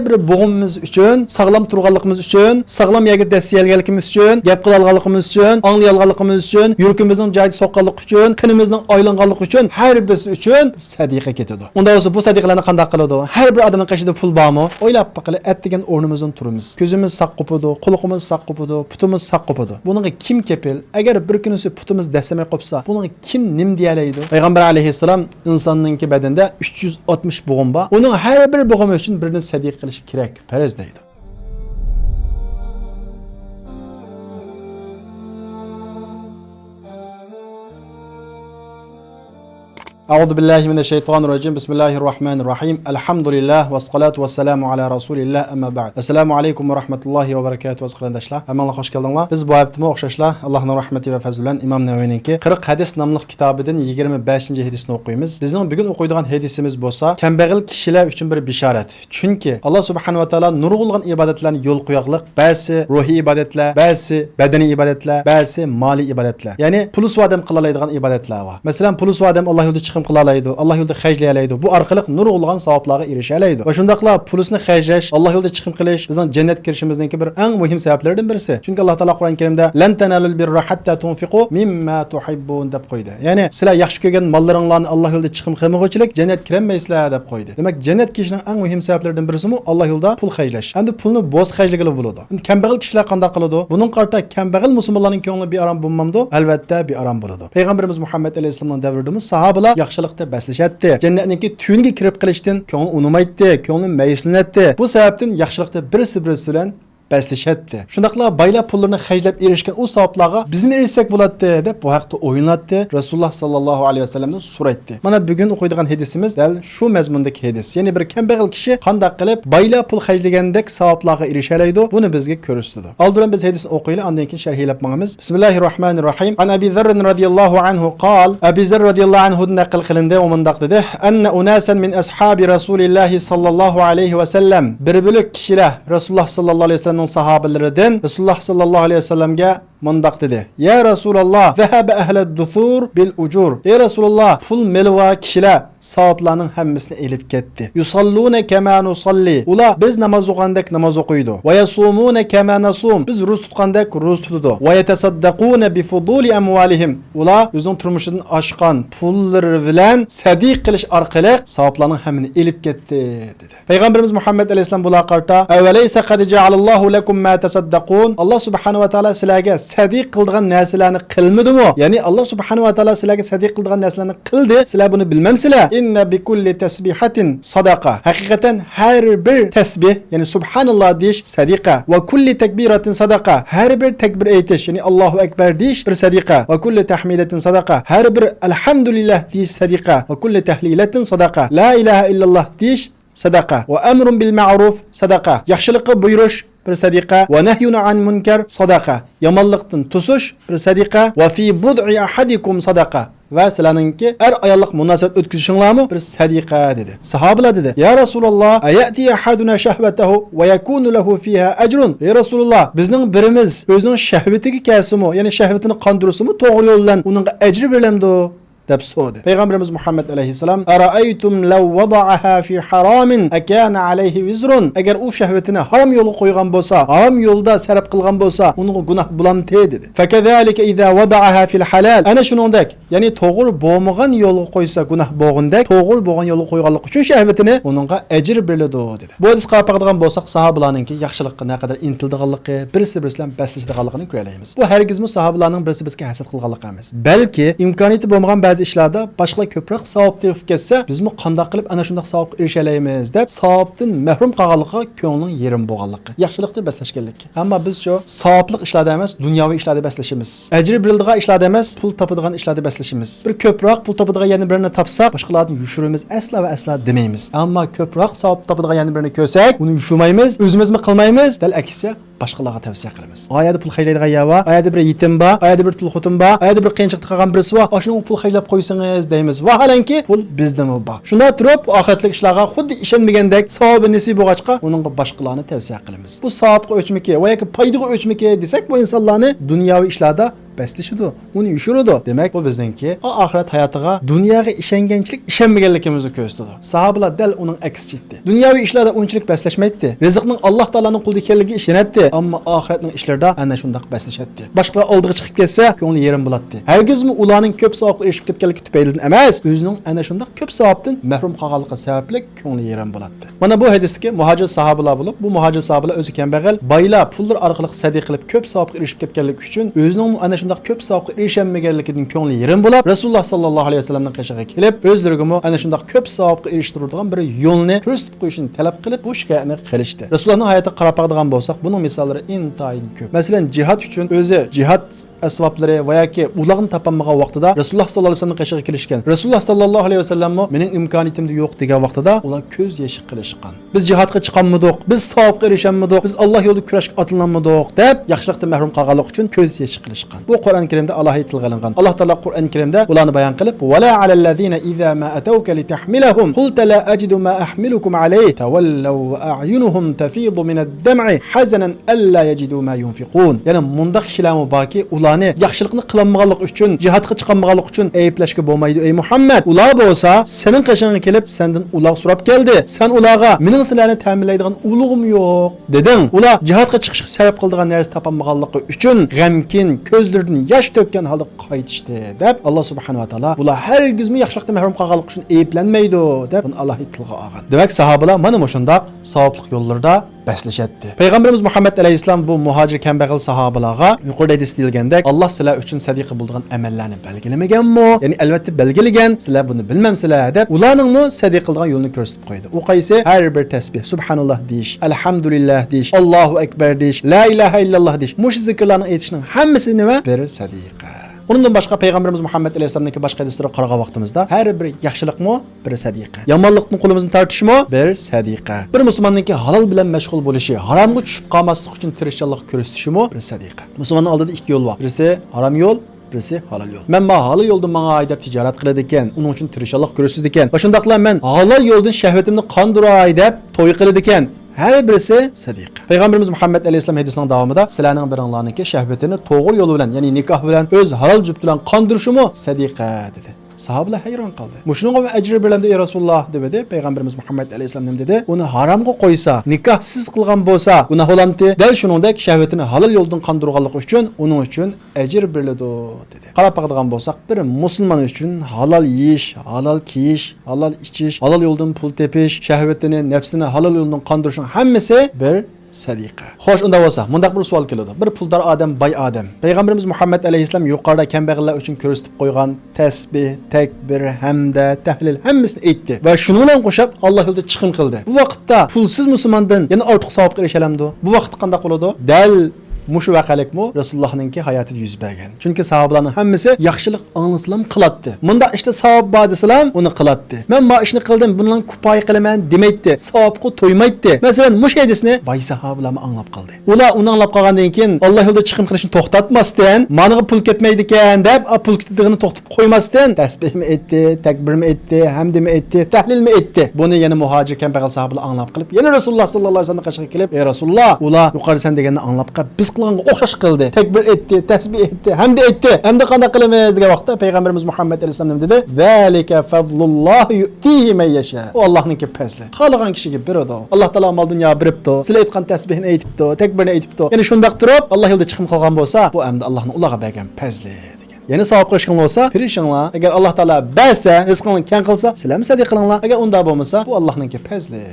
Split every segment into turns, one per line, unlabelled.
bir bo'g'imimiz uchun, sog'lom turganligimiz uchun, sog'lom yerga dasiyalganligimiz uchun, gap qila olganligimiz uchun, anglay olganligimiz uchun, yuragimizning joyida soqqanligi uchun, qinimizning aylanganligi uchun har birisi uchun sadiqa ketadi. Unda bo'lsa bu sadiqalarni qanday qiladi? Har bir odamning qoshida pul bormi? O'ylab baqili, atdigan o'rnimizdan turamiz. Ko'zimiz saq qopadi, quloqimiz saq qopadi, putimiz saq qopadi. Buningga kim kepil? Agar bir kunisi putimiz dasamay qopsa, buningga kim nim deyalaydi? Payg'ambar alayhissalom insonning badanda 360 bo'g'im bor. Uning har bir bo'g'imi uchun birini sadiqa qilish kerak, farz deydi. أعوذ بالله من الشيطان الرجيم بسم الله الرحمن الرحيم الحمد لله والصلاة والسلام على رسول الله أما بعد السلام عليكم ورحمة الله وبركاته وسقرنداشlar Hammalar xoş geldinglar. Biz bu hafta o'xshashlar Allohning rahmati va fazli bilan Imom Navoiyninki 40 hadis nomli kitobidan 25-hadisni o'qiymiz. Bizning bugun o'qiydigan hadisimiz bo'lsa, kambag'al kishilar uchun bir bishorat. Chunki Alloh subhanahu va taolo nurg'ulg'an ibodatlarni yo'l qo'yoqliq, ba'zi ruhiy ibodatlar, ba'zi badaniy ibodatlar, ba'zi moliy ibodatlar. Ya'ni pulus odam qila oladigan ibodatlar bor. Masalan, pulus odam Alloh yo'lida chiqib qila oladi, Alloh yo'lida xarjlayoladi. Bu orqali nurg'ulg'an savoblarga erisha oladi. Va shundaqla pulusni xarjlash, Alloh yo'lida chiqib qilish bizning jannat kirishimizningki bir eng muhim sabablardan birisi. Chunki Alloh taolo Qur'on Karimda lan tanalul birra hatta tunfiqu mimma tuhibbun deb qo'ydi. Ya'ni sizlar yaxshi ko'rgan mollaringlarni Alloh yo'lida chiqib qilmagunchilik jannat kirolmaysizlar deb qo'ydi. Demak, jannat kirishning eng muhim sabablaridan birisi mu Alloh yo'lida pul xarjlash. Endi pulni bo'z xarjlagili bo'ladi. Endi kambag'al kishilar qanday qiladi? Buning qarta kambag'al musulmonlarning ko'ngli bir aram bo'lmamdi? Albatta bir aram bo'ladi. Payg'ambarimiz Muhammad alayhisolamning davrida sahobalar yaxshilikda baslashadi. Jannatningki tuniga kirib qilishdan ko'ngli unumaydi, ko'ngli mayuslanadi. Bu sababdan yaxshilikda birisi bilan baslashadi. Shundaqla baylar pullarni xarjlab erishgan u savoblarga biz mi erishsak bo'ladi deb bu haqda o'ylanadi. Rasululloh sallallohu alayhi vasallamdan so'raydi. Mana bugun o'qiydigan hadisimiz dal shu mazmundagi hadis. Ya'ni bir kambag'al kishi qanday qilib baylar pul xarjlagandek savoblarga erisha oladi, buni bizga ko'rsatadi. Oldin biz hadisni o'qiylik, undan keyin sharhlab mangamiz. Bismillahirrohmanirrohim. An Abi Zarr radhiyallohu anhu qol, Abi Zarr radhiyallohu anhu naql qilindi va mundaq dedi: "Anna unasan min ashabi Rasulilloh sallallohu alayhi vasallam." Bir bo'lak kishilar Rasululloh sallallohu alayhi vasallam sahabalaridan Rasululloh sallallohu alayhi vasallamga mundaq dedi: "Ya Rasululloh, zahaba ahlud dusur bil ujur." Ey Rasululloh, pul melva kishilar savoblarning hammasini elib ketdi. Yusalluna kama nusalli. Ular biz namoz o'qigandek namoz o'qiydi. Va yasumuna kama nasum. Biz ro'za tutgandek ro'za tutadi. Va yatasaddaquna bi fuduli amwalihim. Ular o'zining turmushidan oshgan pullari bilan sadiq qilish orqali savoblarning hammasini elib ketdi dedi. Payg'ambarimiz Muhammad alayhisalom bular qarta: "Avalaysa qad ja'alallohu lakum ma tasaddaqun." Alloh subhanahu va taolo sizlarga sadiq qildigan narsalarni qilmadimi? Ya'ni Alloh subhanahu va taolo sizlarga sadiq qildigan narsalarni qildi. Sizlar buni bilmamsizlar? Inna bi kulli tasbihatin sadaqa. Haqiqatan har bir tasbih, ya'ni subhanalloh deyish sadiqa. Va kulli takbiratin sadaqa. Har bir takbir aytish, ya'ni Allohu akbar deyish bir sadiqa. Va kulli tahmidatin sadaqa. Har bir alhamdulillah deyish sadiqa. Va kulli tahlilatin sadaqa. La ilaha illalloh deyish sadaqa. Va amrun bil ma'ruf sadaqa. Yaxshilikqa buyurish bir sadiqa. Va nahyun an munkar sadaqa. Yomonlikdan tusish bir sadiqa. Va fi bud'i ahadikum sadaqa. Va sizlarningki ayollik munosabat o'tkazishinglarmi bir sadiqa dedi. Sahobalar dedi: "Ya Rasululloh, ayati ahaduna shahvatahu va yakunu lahu fiha ajrun." Ey Rasululloh, bizning birimiz o'zining shahvatiga kelsimi, ya'ni shahvatini qondirsimi, to'g'ri yo'l bilan uning ajri beriladi deb so'radi. Payg'ambarimiz Muhammad alayhisalom: "Ara'aytum law wada'aha fi haramin akana alayhi wizrun." Agar u shahvatini harom yo'lga qo'ygan bo'lsa, harom yo'lda sarf qilgan bo'lsa, uning gunoh bo'lamti dedi. Fakazalika idza wada'aha fil halal. Ana shuningdek, ya'ni to'g'ri bo'lmagan yo'lga qo'ysa gunoh bo'lgandek, to'g'ri bo'lgan yo'lga qo'yganlik uchun shahvatini uningga ajr beriladi dedi. Bu hadis qapaqadigan bo'lsak, sahobalarningki yaxshilikqa naqadar intildiganligi, birisi bilan baslashdiganligini ko'raymiz. Bu hargizmi sahobalarning birisi bizga hasad qilganligi emas. Balki imkoniyati bo'lmagan ba'zi ishlarda boshqa ko'proq savob terib ketsa, biz mi qanday qilib ana shunday savobga erisha olamiz deb savobdan mahrum qolganligi ko'ngling yerim bo'lganligi, yaxshilikda baslashganlik. Ammo biz shu savobli ishlarda emas, dunyoviy ishlarda baslashimiz. Ajr beriladigan ishlarda emas, pul topadigan ishlarda baslashimiz. Bir ko'proq pul topadigan yana birini topsak, boshqalardan yushurimiz asla va asla demaymiz. Ammo ko'proq savob topadigan yana birini ko'rsak, uni yushurmaymiz, o'zimizmi qilmaymiz, dal aksiya boshqalarga tavsiya qilamiz. Oyada pul xarjlaydigan yer bor, oyada bir yetim bor, oyada bir tul xotin bor, oyada bir qiyinchilikda qolgan birisi bor. Ashuni pul xarjlab qo'ysangiz deymiz. Vaholanki pul bizdami bor. Shunda turib oxiratlik ishlarga xuddi ishonmagandek savobi nasib bo'lg'achqa uningga boshqalarni tavsiya qilamiz. Bu savobga o'chmiki va yoki foydaga o'chmiki desak, bu insonlarni dunyoviy ishlarda bəslişidi, onu yuşuridi. Demak, bu bizningki oxirat hayotiga, dunyoga ishonganchilik, ishonmaganligimizni ko'rsatadi. Sahobalar dal uning aksiga etdi. Dunyoviy ishlarda unchalik bəslashmaydi. Rizqning Alloh taolaning qo'lida ekanligiga ishonadi, ammo oxiratning ishlarida ana shunday bəslashadi. Boshqalar oldiga chiqib ketsa, ko'ngli yerim bo'ladi. Hargizmi ularning ko'p savobga erishib ketganligi tufaylidan emas, o'zining ana shunday ko'p savobdan mahrum qolganligi sababli ko'ngli yerim bo'ladi. Mana bu hadisdagi muhojir sahobalar bo'lib, bu muhojir sahobalar o'zi kambag'al, baylar pullar orqali sadiq qilib ko'p savobga erishib ketganligi uchun o'zining ana shunday ko'p savobga erisholmaganligidan ko'ngli yerim bo'lib, Rasululloh sallallohu alayhi vasallamning qishig'iga kelib, o'zlariga ana shunday ko'p savobga erishtiradigan bir yo'lni ko'rsatib qo'yishini talab qilib, bu shikoyatni qilishdi. Rasulullohning hayotiga qarab bag'digan bo'lsak, buning misollari intayin ko'p. Masalan, jihad uchun o'zi jihad asboblari va yoki ularni topolmagan vaqtida Rasululloh sallallohu alayhi vasallamning qishig'iga kelishgan. Rasululloh sallallohu alayhi vasallam mening imkoniyatimda yo'q degan vaqtida ular ko'z yoshi qilishgan. Biz jihadga chiqanmidik, biz savobga erishamidik, biz Alloh yo'lida kurashga otilanmidik deb yaxshilikdan mahrum qolganlik uchun ko'z yoshi qilishgan. Bu Qur'on Karimda alohida tilg'alangan. Alloh taolo Qur'on Karimda ularni bayon qilib, "Va la alallazina idza ma atawka litahmilahum qulta la ajidu ma ahmilukum alayhi tawallaw wa a'yunuhum tafidu min ad-dam'i hazanan alla yajidu ma yunfiqun." Ya'ni mundaq kishilarmi borki, ularni yaxshilikni qilmaganlik uchun, jihadga chiqmaganlik uchun ayblashga bo'lmaydi. Ey Muhammad, ular bo'lsa, sening qishingga kelib, sendan ular so'rab keldi. Sen ularga mening sizlarni ta'minlaydigan ulug'im yo'q deding. Ular jihadga chiqishga sabab qiladigan narsa topolmaganligi uchun g'amkin ko'zlaridan yosh to'kkan holda qaytishdi deb Alloh subhanahu va taolo ular hargizmi yaxshilikdan mahrum qolganlik uchun ayblanmaydi deb uni Alloh tilga olgan. Demak, sahobalar mana shundaq savoblik yo'llarda bəslashadi. Payg'ambarimiz Muhammad alayhisalom bu muhojir kambag'al sahobalarga yuqorida aytilgandek, Alloh sizlar uchun sadiqa bo'lgan amallarni belgilamaganmi? Ya'ni albatta belgilagan, sizlar buni bilmamsizlar deb ularning sadiqa qilgan yo'lini ko'rsatib qo'ydi. U qaysi? Har bir tasbih, subhanalloh deyish, alhamdulillah deyish, Allohu akbar deyish, la ilaha illalloh deyish. Mush zikrlarni aytishning hammasi nima? Bir sadiqa. Bundan boshqa Payg'ambarimiz Muhammad alayhisalomning boshqa hadislarga qaragan vaqtimizda har bir yaxshilikmi bir sadiqa. Yomonlikni qo'limizni tortishmi bir sadiqa. Bir musulmonningki halol bilan mashg'ul bo'lishi, haromga tushib qolmaslik uchun tirishchilik ko'rsatishimi bir sadiqa. Musulmonning oldida ikki yo'l bor. Birisi harom yo'l, birisi halol yo'l. Men halol yo'ldan menga aydab tijorat qiladi ekan, uning uchun tirishchilik ko'rsatadi ekan. Va shundaqla men halol yo'ldan shahvatimni qondiray deb to'y qiladi ekan. Her birisi sadiqa. Peygamberimiz Muhammed Aleyhisselam hadisinin davamında sizlarning biringlarningki shahvatini to'g'ri yo'l bilan, ya'ni nikoh bilan o'z halol juft bilan qondirishimi sadiqa dedi. Sahabeler hayron qaldi. Mushuningga ajri beriladi ey Rasululloh dedi. Payg'ambarimiz Muhammad alayhisalom nima dedi? Uni haromga qo'ysa, nikohsiz qilgan bo'lsa, gunoh bo'ladi. Dal shuningdek shahvatini halol yo'ldan qondirganlik uchun uning uchun ajr beriladi dedi. Qarab baqadigan bo'lsak, bir musulmon uchun halol yeyish, halol kiyish, halol ichish, halol yo'ldan pul tepish, shahvatini, nafsini halol yo'ldan qondirishning hammasi bir sadiqa. Xo'sh, unda bo'lsa, mundaq bir savol keladi. Bir puldor odam, boy odam. Payg'ambarimiz Muhammad alayhisalom yuqorida kambag'allar uchun ko'rsatib qo'ygan tasbih, takbir, hamda, tahlil hammasini aytdi va shuni bilan qo'shib Alloh yo'lida chiqim qildi. Bu vaqtda pulsiz musulmondan yana ortiq savobga erishalamdi. Bu vaqt qanday bo'ladi? Dal mushu vaqalikmi Rasulullohningki hayotida yuz bergan. Chunki sahobalarning hammasi yaxshilik anglaslam qilatdi. Bunda işte savob bor desalam, uni qilatdi. Men bu ishni qildim, bundan kupoy qilaman demaydi. Savobga to'ymaydi. Masalan, mush hadisni boy sahobalarni anglab qoldi. Ular uni anglab qolgandan keyin Alloh yo'lida chiqim qilishni to'xtatmasdan, "Menga pul ketmaydi ekan" deb, pul ketdigini to'xtatib qo'ymasdan, tasbihmi aytdi, takbirmi aytdi, hamdimi aytdi, tahlilmi aytdi. Buni yana muhojir kambag'al sahobalar anglab qilib, yana Rasululloh sallallohu alayhi vasallam qashig'iga kelib, "Ey Rasululloh, ular yuqori sen deganni anglab qilib, biz qilganga o'xshash qildi. Takbir etdi, tasbih etdi, hamda etdi. Hamda qanday qilamiz degan vaqtda Payg'ambarimiz Muhammad alayhisalom dedi? Zalika fazlulloh yu'tihi man yasha. O Allohningki fazli. Xohlagan kishiga beradi. Alloh taolo mol dunyo beribdi. Sizlar aytgan tasbihni aytibdi, takbirni aytibdi. Ya'ni shundaq turib, Alloh yo'lida chiqim qilgan bo'lsa, bu endi Allohning ularga bergan fazli degan. Ya'ni savob qilishgan bo'lsa, tirishinglar. Agar Alloh taolo bersa, rizqingni keng qilsa, sizlar sadiq qilinglar. Agar unda bo'lmasa, bu Allohningki fazli.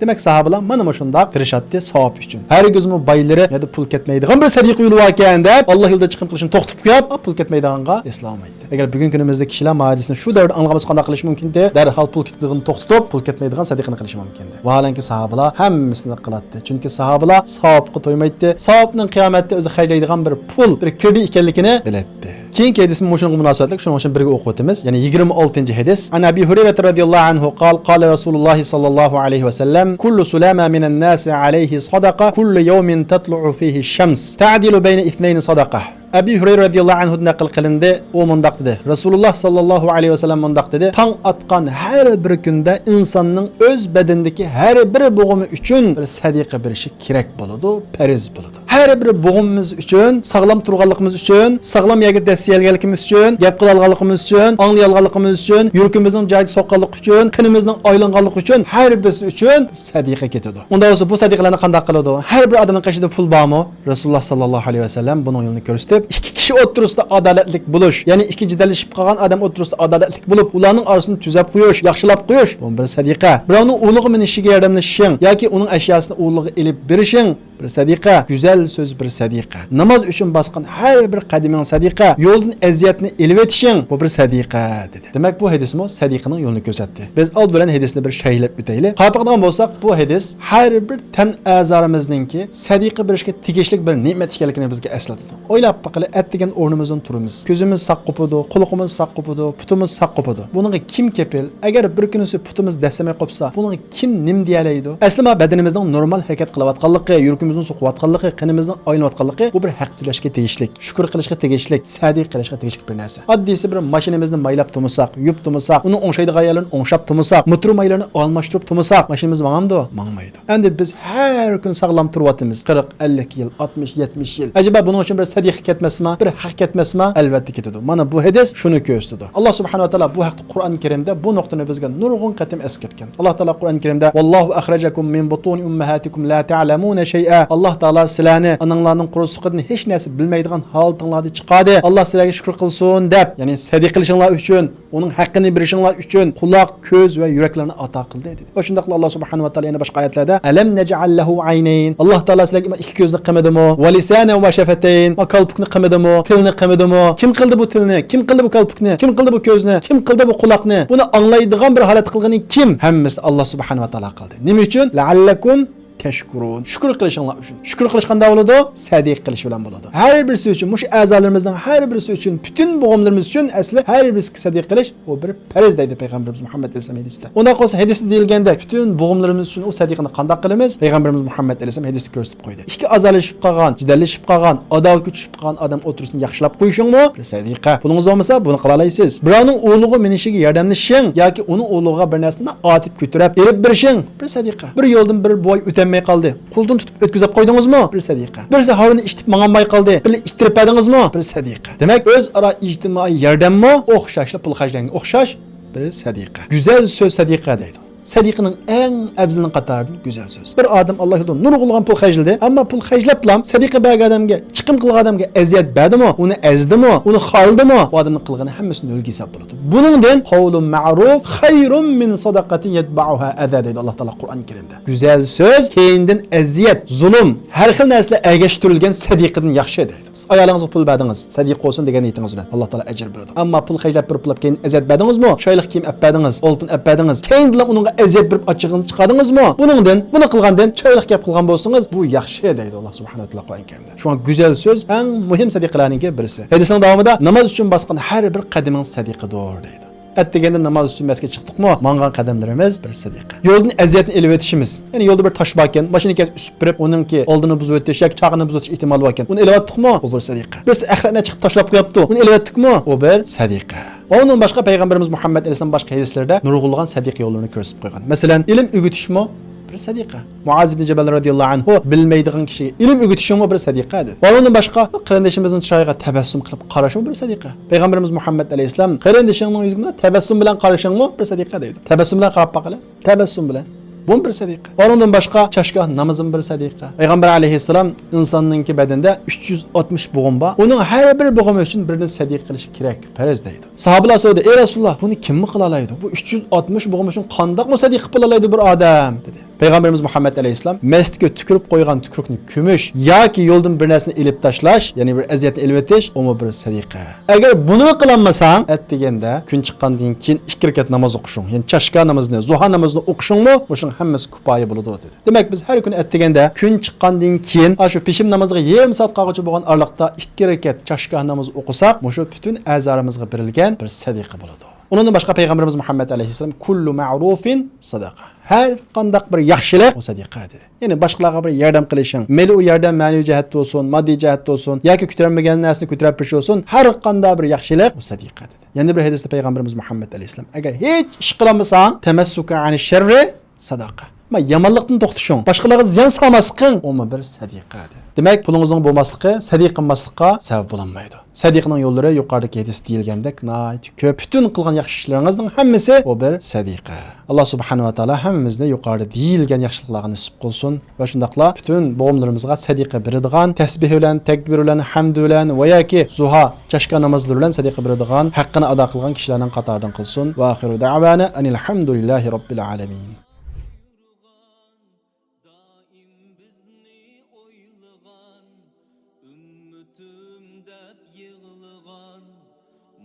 Demek sahabalar mana shunday tirishadi savob uchun. Hargizmi boylari ya da pul ketmaydigan bir sadiqa yo'li bor ekan deb Alloh yo'lida chiqib qilishni to'xtatib qo'yib, pul ketmaydiganga islamaydi. Agar bugungi kunimizda kishilar hadisni shu davrda anlamasa qanday qilish mumkin-de, darhol pul ketadigan to'xtatib, pul ketmaydigan sadiqani qilish mumkin-de. Vaholanki sahabalar hammasini qiladi. Chunki sahabalar savobga to'ymaydi. Savobning qiyomatda o'zi xaylaydigan bir pul, bir kirdi ekanligini biladi. Keyingi hadisni shunga munosabatli, shuning uchun birga o'qib o'tamiz. Ya'ni 26-hadis. An Abi Hurayra radhiyallohu anhu qala Rasululloh sallallohu alayhi va sallam: "Kullu sulama minan nas alayhi sadaqa, kullu yawmin tatlu'u fihi ash-shams, ta'dilu bayna ithnayn sadaqa." Ebu Hureyre radıyallahu anhu naql qilindi. O mundaq dedi. Rasulullah sallallahu aleyhi ve sellem mundaq dedi. Tang atqan her bir kunda insonning o'z badandagi har bir bo'g'imi uchun bir sadiqa berishi kerak bo'ladi, fariz bo'ladi. Har bir bo'g'imimiz uchun, sog'lom turganligimiz uchun, sog'lom yerga dasiyalganligimiz uchun, gap qila olganligimiz uchun, anglay olganligimiz uchun, yuragimizning joyida soqqanligi uchun, qinimizning aylanganligi uchun har birisi uchun sadiqa ketadi. Unda bo'lsa bu sadiqalarni qanday qiladi? Har bir odamning qoshida pul bormi? Rasululloh sallallohu alayhi vasallam buning yo'lini ko'rsatib, ikki kishi o'rtasida adolatlik bo'lish, ya'ni ikki jidalashib qolgan odam o'rtasida adolatlik bo'lib, ularning orasini tuzab qo'yish, yaxshilab qo'yish, bu bir sadiqa. Birovning o'lig'i minishiga yordamlashishing yoki uning ashyosini o'lig'iga ilib berishing bir sadiqa. Güzel söz bir sadiqa. Namaz uchun bosgan har bir qadaming sadiqa. Yo'ldan aziyatni ilib etishing bu bir sadiqa dedi. Demak bu hadismo sadiqaning yo'lini ko'rsatdi. Biz old bilan hadisni bir shaylab o'taylik. Qapaqdan bo'lsak bu hadis har bir tan a'zorimizningki sadiqa berishga tegishli bir ne'mat ekanligini bizga eslatadi. O'ylab baqili atdigan o'rnimizdan turamiz. Ko'zimiz saq qopadi, quloqimiz saq qopadi, putimiz saq qopadi. Buningga kim kepil? Agar bir kunisi putimiz dasamay qopsa, buningga kim nim deyalaydi? Aslida badanimizning normal harakat qilayotganligi, yuragimizning so'qiyotganligi, qinimizning aylanayotganligi bu bir haq to'lashga tegishli, shukr qilishga tegishli, sadiq qilishga tegishli bir narsa. Oddiysi bir mashinamizni maylab tumasak, yub tumasak, uni o'ngshaydigan ayarlarni o'ngshab tumasak, motor maylarni almashtirib tumasak, mashinamiz mang'amdi? Mangmaydi. Endi biz har kun sog'lom turyapmiz. 40, 50 yil, 60, 70 yil. Acaba buning uchun bir sadiqa ketmasmi? Bir haq ketmasmi? Albatta ketadi. Mana bu hadis shuni ko'rsatadi. Alloh subhanahu va taolo bu haqda Qur'oni Karimda bu nuqtani bizga nurg'un qatim eslatgan. Alloh taolo Qur'oni Karimda vallohu akhrajakum min butuni ummahatikum la ta'lamuna shay'a. Alloh taolo sizlarni onanglarning quruqligidan hech narsa bilmaydigan holatinglarda chiqadi. Alloh sizlarga shukr qilsin deb, ya'ni sadiqa qilishinglar uchun, uning haqqini berishinglar uchun quloq, ko'z va yuraklarni ato qildi dedi. Va shundaqla Alloh subhanahu va taolo yana boshqa oyatlarda alam naj'al lahu aynayn. Alloh taolo sizlarga ikki ko'zni qilmadimi? Va lisana va shafatayn. Va qalbni qilmadimi? Tilni qilmadimi? Kim qildi bu tilni? Kim qildi bu qalbni? Kim qildi bu ko'zni? Kim qildi bu quloqni? Buni anglaydigan bir holat qilgani kim? Hammasi Alloh subhanahu va taolo qildi. Nima uchun? La'allakum tashkurun. Shukr qilishinglar uchun. Shukr qilish qanday bo'ladi? Sadiq qilish bilan bo'ladi. Har birisi uchun, mush a'zolarimizning har birisi uchun, butun bo'g'imlarimiz uchun asli har birisi sadiq qilish o bir farz deydi payg'ambarimiz Muhammad alayhisalom hadisda. Unda qolsa hadisda deyilganda butun bo'g'imlarimiz uchun o sadiqni qanday qilamiz? Payg'ambarimiz Muhammad alayhisalom hadisda ko'rsatib qo'ydi. Ikki azalashib qolgan, jidallashib qolgan, adovatga tushib qolgan odam o'tirisini yaxshilab qo'yishingmi? Bir sadiqa. Buningiz bo'lmasa buni qila olasiz. Birovning o'lig'i minishiga yordamlashing yoki uni o'lig'iga bir narsani otib ko'tarib berib berishing bir sadiqa. Bir yo'ldan bir boy o'tolmay qoldi. Qo'ldan tutib o'tkazib qo'ydingizmi? Bir sadiqa. Birisi havoni ichib mang'anmay qoldi. Bir ittirib berdingizmi? Bir sadiqa. Demak, o'zaro ijtimoiy yordammi? O'xshashli pul xarjlanga o'xshash bir sadiqa. Güzel söz sadiqa deydi. Sadiqaning eng afzalini qatoridan güzel söz. Bir odam Alloh yo'lida nurg'ulg'an pul xarjladi, ammo pul xarjlablam sadiqa bergan odamga, chiqim qilgan odamga aziyat berdimi, uni azdimi, uni xaldimi, bu odamning qilgani hammasini o'lga hisob bo'ladi. Buningdan qavlun ma'ruf xayrun min sadaqatin yatba'uha adha deydi Alloh taolo Qur'oni Karimda. Güzel söz keyindan aziyat, zulm, har xil narsalar ergashtirilgan sadiqadan yaxshi deydi. Siz ayolingizga pul berdingiz, sadiq olsin degan niyatingiz bilan Alloh taolo ajr beradi. Ammo pul xarjlab bir pulab keyin aziyat berdingizmi? Shoyliq kiyim olib berdingiz, oltin olib berdingiz. Keyindan uning aziyat berib ochig'ingizni chiqardingizmi? Buningdan, buni qilgandan choyliq gap qilgan bo'lsangiz, bu yaxshi deydi Alloh subhanahu va taolo Qur'oni Karimda. Shu güzel söz eng muhim sadiqalarning birisi. Hadisning davomida namoz uchun bosgan har bir qadaming sadiqadir deydi. Atdeganda namoz uchun masjidga chiqdikmi, mangan qadamlarimiz bir sadiqa. Yo'ldan aziyatni elib etishimiz. Ya'ni yo'lda bir tosh bor ekan, mashinani usib birib, uningki oldini buzib o'tish yoki chog'ini buzib o'tish ehtimoli bor ekan. Uni elib etdikmi? Bu bir sadiqa. Biz axlatni chiqib tashlab qo'yapti. Uni elib etdikmi? Bu bir sadiqa. Onun boshqa payg'ambarimiz Muhammad alayhisalom boshqa hadislarda nurg'ulg'an sadiqa yo'llarini ko'rsatib qo'ygan. Masalan, ilm o'rgatishmi? Bir sadiqa. Muaz ibn Jabal radhiyallohu anhu bilmaydigan kishiga ilm o'rgatishmi bir sadiqa dedi. Va undan boshqa qarindishimizning chiroyiga tabassum qilib qarashmi bir sadiqa. Payg'ambarimiz Muhammad alayhisalom qarindishingning yuziga tabassum bilan qarashingmi bir sadiqa dedi. Tabassum bilan qarab baqala. Tabassum bilan. Bu bir sadiqa. Ondan boshqa chashgoh namozim bir sadiqa. Payg'ambar alayhissalom insonningki badanda 360 bo'g'im bor. Uning har bir bo'g'imi uchun birini sadiqa qilish kerak, farz deydi. Sahobalar so'radi: "Ey Rasululloh, buni kim qila oladi? Bu 360 bo'g'im uchun qanday sadiqa qila oladi bir odam?" dedi. Payg'ambarimiz Muhammad alayhissalom masjidga tukirib qo'ygan tukrukni kumush yoki yo'ldan bir narsani ilib tashlash, ya'ni bir aziyatni ilib etish, umi bir sadiqa. Agar buni qilolmasang, atdeganda kun chiqqandan keyin 2 rakat namoz o'qishing, ya'ni chashka namozini, zuha namozini o'qishingmi, o'shin hammasi kifoya bo'ladi dedi. Demak, biz har kun atdeganda kun chiqqandan keyin shu peshim namoziga yarım soat qolguncha bo'lgan oraliqda 2 rakat chashka namoz o'qisak, o'sha butun a'zolarimizga berilgan bir sadiqa bo'ladi. Onundan başqa Peygamberimiz Muhammed aleyhisselam kullu ma'rufin sadaqa. Her qandaq bir yaxşılıq o sadiqa dedi. Yani başqalarga bir yardım qilishing, meli o yardım ma'naviy jihatda olsun, moddiy jihatda olsun, yoki ko'tarilmagan narsani ko'tarib berish olsun, har qanday bir yaxşılıq o sadiqa dedi. Yani bir hadisda Peygamberimiz Muhammed aleyhisselam agar hech ish qilmasang, tamassuka ani sharri sadaqa. Ma yamanlıqdan to'xtashing, boshqalarga ziyon solmaslik o bir sadiqa dedi. Demak, pulingizning bo'lmasligi sadiq qilmaslikqa sabab bo'lmaydi. Sadiqning yo'llari yuqoridagi hadisda deyilgandek nihoyat ko'p. Bütün qilgan yaxshi ishlaringizning hammasi o bir sadiqa. Alloh subhanahu va taolo hammamizni yuqorida deyilgan yaxshiliklarni nasib qilsin va shundaqla bütün bo'g'imlarimizga sadiqa beradigan, tasbih bilan, takbir bilan, hamd bilan va yoki zuha, chashka namozlari bilan sadiqa beradigan, haqqini ado qilgan kishilarning qatoridan qilsin. Va axiru da'vana anil hamdulillahi robbil alamin.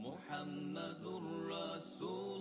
Muhammedur Rasul